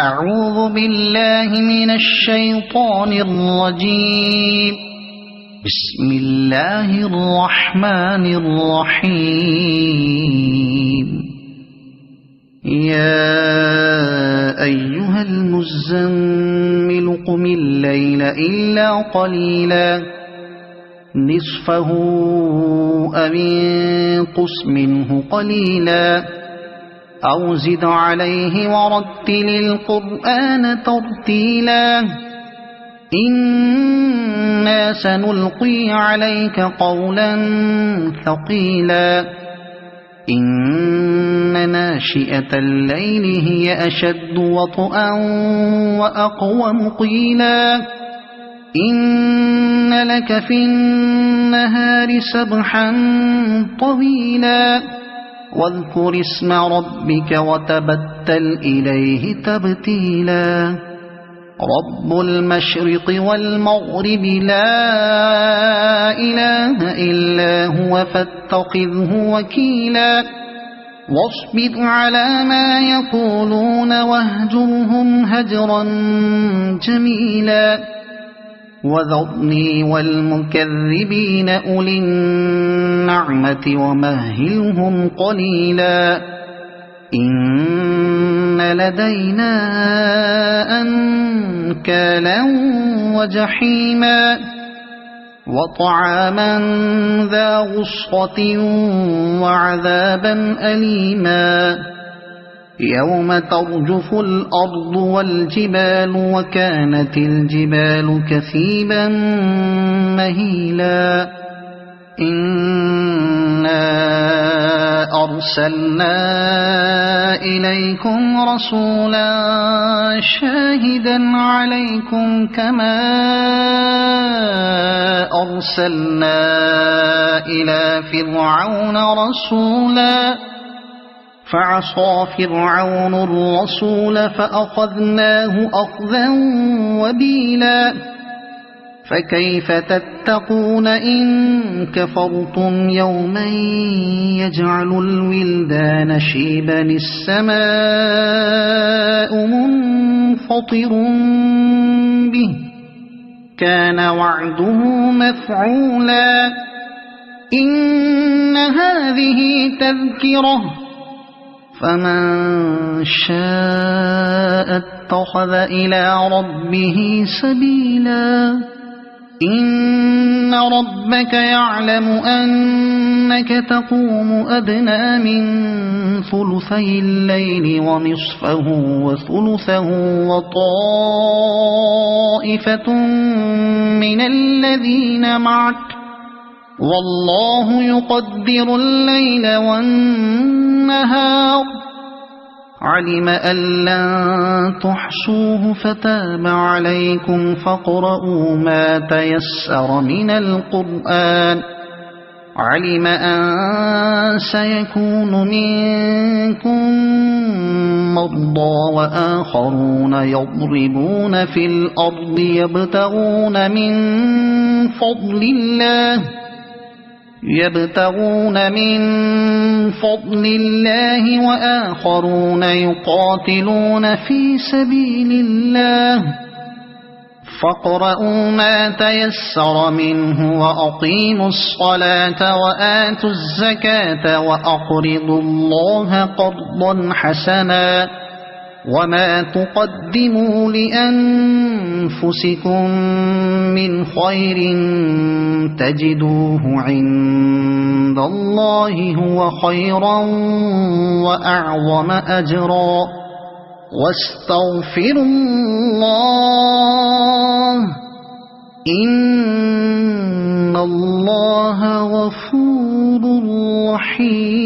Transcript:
أعوذ بالله من الشيطان الرجيم. بسم الله الرحمن الرحيم. يا أيها المزمل قم الليل إلا قليلا نصفه أو انقص منه قليلا أو زد عليه ورتل القرآن ترتيلا إنا سنلقي عليك قولا ثقيلا إن ناشئة الليل هي أشد وطئا وأقوم قيلا إن لك في النهار سبحا طويلا واذكر اسم ربك وتبتل إليه تبتيلا رب المشرق والمغرب لا إله إلا هو فاتخذه وكيلا واصبر على ما يقولون واهجرهم هجرا جميلا وذرني والمكذبين أولي النعمة ومهلهم قليلا إن لدينا أنكالا وجحيما وطعاما ذا غصة وعذابا أليما يوم ترجف الأرض والجبال وكانت الجبال كثيبا مهيلا إنا أرسلنا إليكم رسولا شاهدا عليكم كما أرسلنا إلى فرعون رسولا فعصى فرعون الرسول فأخذناه أخذا وبيلا فكيف تتقون إن كفرتم يوما يجعل الولدان شيبا السماء منفطر به كان وعده مفعولا إن هذه تذكرة فمن شاء اتخذ إلى ربه سبيلا إن ربك يعلم أنك تقوم أدنى من ثلثي الليل ونصفه وثلثه وطائفة من الذين معك والله يقدر الليل والنهار علم أن لن تحصوه فتاب عليكم فاقرؤوا ما تيسر من القرآن علم أن سيكون منكم مرضى وآخرون يضربون في الأرض يبتغون من فضل الله وآخرون يقاتلون في سبيل الله فاقرؤوا ما تيسر منه وأقيموا الصلاة وآتوا الزكاة وأقرضوا الله قرضا حسنا وما تقدموا لأنفسكم من خير تجدوه عند الله هو خيرا وأعظم أجرا واستغفروا الله إن الله غفور رحيم.